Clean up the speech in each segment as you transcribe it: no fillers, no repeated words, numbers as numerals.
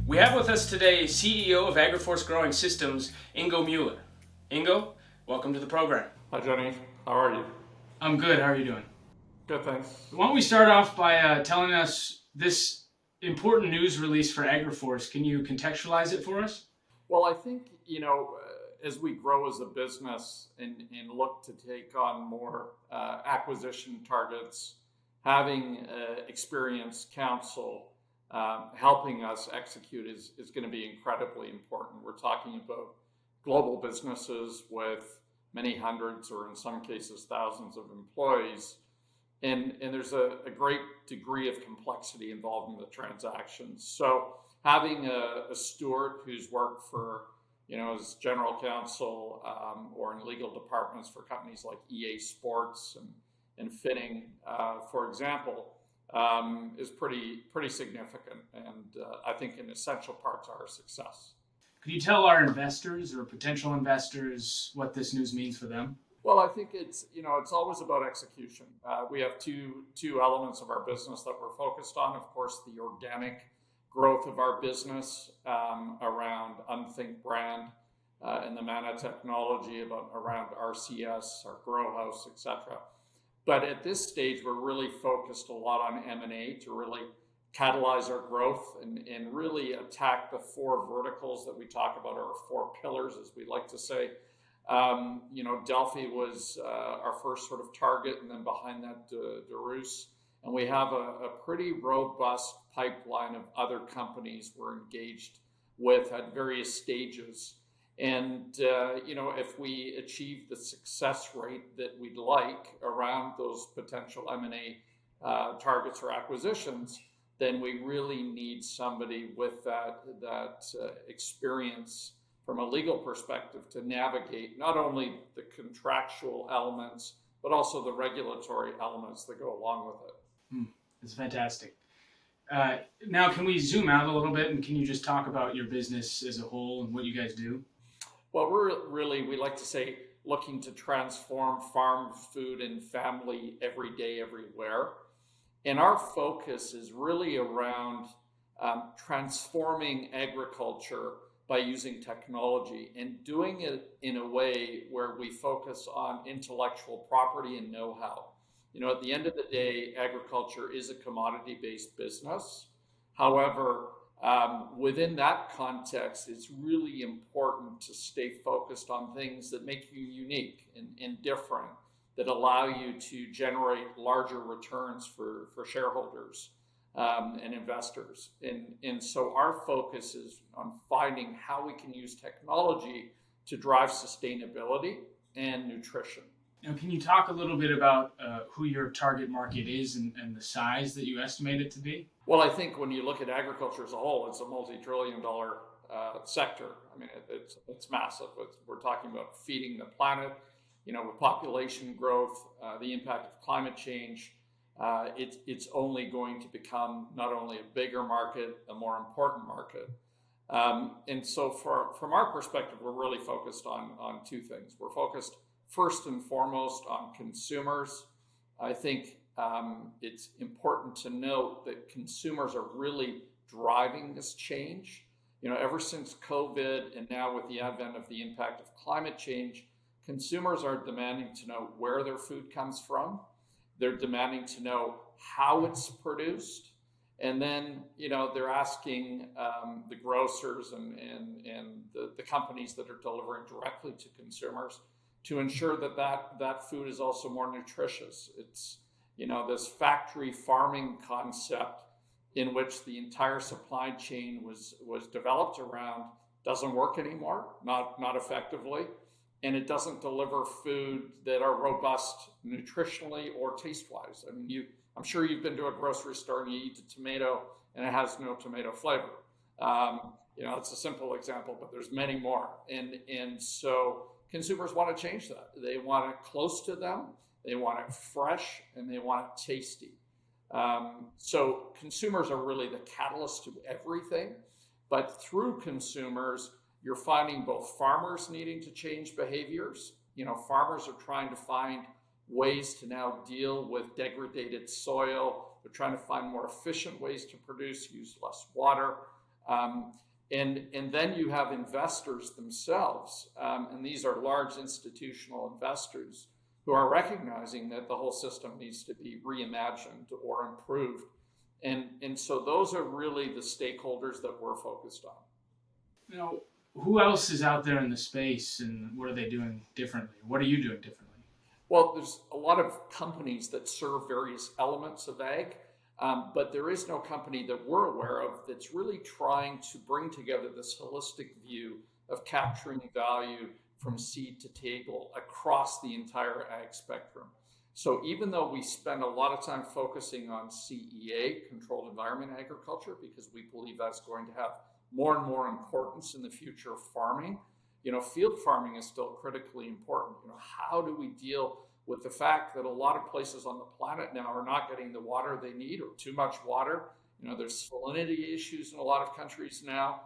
We have with us today CEO of AgriFORCE Growing Systems, Ingo Mueller. Ingo, welcome to the program. Hi, Johnny. How are you? I'm good. How are you doing? Good, thanks. Why don't we start off by telling us this important news release for AgriFORCE. Can you contextualize it for us? Well, I think, as we grow as a business and look to take on more acquisition targets, having experienced counsel helping us execute is going to be incredibly important. We're talking about global businesses with many hundreds or in some cases thousands of employees. And there's a great degree of complexity involved in the transactions. So having a steward who's worked for, as General Counsel or in legal departments for companies like EA Sports and Fitting, for example, is pretty significant, and I think an essential part to our success. Could you tell our investors or potential investors what this news means for them? Well, I think it's always about execution. We have two elements of our business that we're focused on. Of course, the organic growth of our business around Unthink brand and the Mana technology around RCS, our grow house, etc. But at this stage, we're really focused a lot on M&A to really catalyze our growth and really attack the four verticals that we talk about, or four pillars, as we like to say. Delphi was our first sort of target, and then behind that, DeRoos. And we have a pretty robust pipeline of other companies we're engaged with at various stages. And, if we achieve the success rate that we'd like around those potential M&A targets or acquisitions, then we really need somebody with that experience from a legal perspective to navigate not only the contractual elements, but also the regulatory elements that go along with it. That's fantastic. Now, can we zoom out a little bit, and can you just talk about your business as a whole and what you guys do? Well, we like to say, looking to transform farm, food, and family every day, everywhere. And our focus is really around transforming agriculture by using technology and doing it in a way where we focus on intellectual property and know-how. At the end of the day, agriculture is a commodity-based business. However, within that context, it's really important to stay focused on things that make you unique and different, that allow you to generate larger returns for shareholders and investors. And so our focus is on finding how we can use technology to drive sustainability and nutrition. Now, can you talk a little bit about who your target market is and the size that you estimate it to be? Well, I think when you look at agriculture as a whole, it's a multi-trillion-dollar sector. I mean, it's massive. We're talking about feeding the planet, with population growth, the impact of climate change. It's only going to become not only a bigger market, a more important market. And so from our perspective, we're really focused on two things. We're focused first and foremost on consumers. I think it's important to note that consumers are really driving this change. Ever since COVID and now with the advent of the impact of climate change, consumers are demanding to know where their food comes from. They're demanding to know how it's produced. And then, they're asking the grocers and the companies that are delivering directly to consumers to ensure that food is also more nutritious. It's, this factory farming concept in which the entire supply chain was developed around doesn't work anymore, not effectively. And it doesn't deliver food that are robust nutritionally or taste-wise. I mean, I'm sure you've been to a grocery store and you eat a tomato and it has no tomato flavor. It's a simple example, but there's many more. And so consumers want to change that. They want it close to them, they want it fresh, and they want it tasty. So consumers are really the catalyst to everything. But through consumers, you're finding both farmers needing to change behaviors. Farmers are trying to find ways to now deal with degraded soil. They're trying to find more efficient ways to produce, use less water. And then you have investors themselves, and these are large institutional investors who are recognizing that the whole system needs to be reimagined or improved. And so those are really the stakeholders that we're focused on. You know, who else is out there in the space, and what are they doing differently? What are you doing differently? Well, there's a lot of companies that serve various elements of ag, but there is no company that we're aware of that's really trying to bring together this holistic view of capturing value from seed to table across the entire ag spectrum. So even though we spend a lot of time focusing on CEA, controlled environment agriculture, because we believe that's going to have more and more importance in the future of farming, field farming is still critically important. How do we deal with the fact that a lot of places on the planet now are not getting the water they need, or too much water? There's salinity issues in a lot of countries now.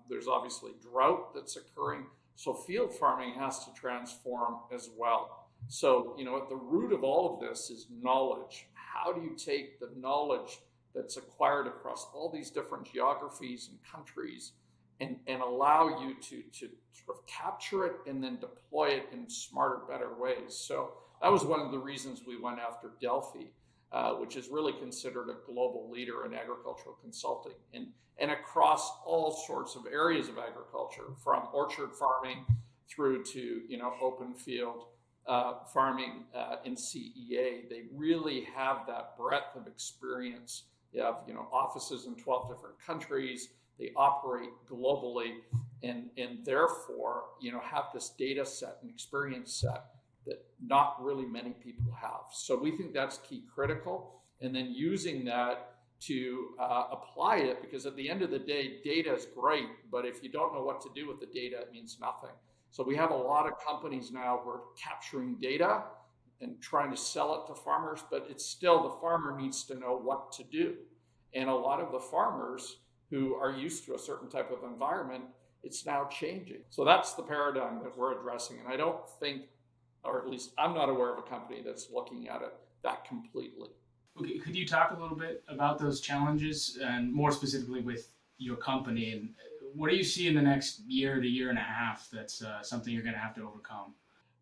There's obviously drought that's occurring. So field farming has to transform as well. So, at the root of all of this is knowledge. How do you take the knowledge that's acquired across all these different geographies and countries and allow you to sort of capture it and then deploy it in smarter, better ways? So that was one of the reasons we went after Delphi, which is really considered a global leader in agricultural consulting and across all sorts of areas of agriculture, from orchard farming through to open field farming in CEA. They really have that breadth of experience. You have offices in 12 different countries. They operate globally, and therefore have this data set and experience set that not really many people have. So we think that's key critical, and then using that to apply it, because at the end of the day, data is great, but if you don't know what to do with the data, it means nothing. So we have a lot of companies now who are capturing data and trying to sell it to farmers, but it's still the farmer needs to know what to do. And a lot of the farmers who are used to a certain type of environment, it's now changing. So that's the paradigm that we're addressing. And I don't think, or at least I'm not aware of a company that's looking at it that completely. Okay, could you talk a little bit about those challenges, and more specifically with your company, and what do you see in the next year to year and a half that's something you're going to have to overcome?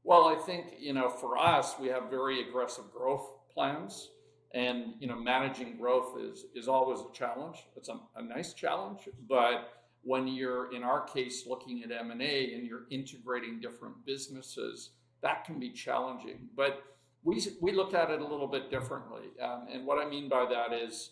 Well, I think, for us, we have very aggressive growth plans, and, managing growth is always a challenge. It's a nice challenge, but when you're, in our case, looking at M&A and you're integrating different businesses, that can be challenging. But we look at it a little bit differently. And what I mean by that is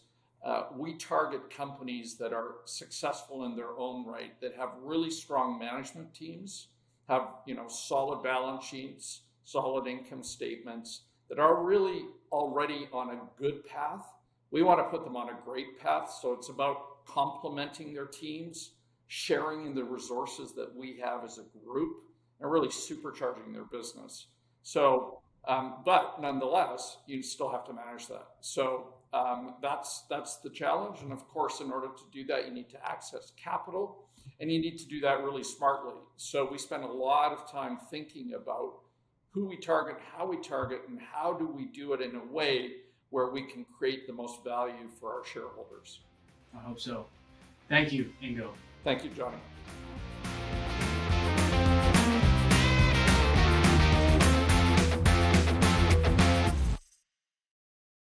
we target companies that are successful in their own right, that have really strong management teams, have solid balance sheets, solid income statements, that are really already on a good path. We want to put them on a great path. So it's about complementing their teams, sharing in the resources that we have as a group, and really supercharging their business. So, but nonetheless, you still have to manage that. So that's the challenge. And of course, in order to do that, you need to access capital, and you need to do that really smartly. So we spend a lot of time thinking about who we target, how we target, and how do we do it in a way where we can create the most value for our shareholders. I hope so. Thank you, Ingo. Thank you, Johnny.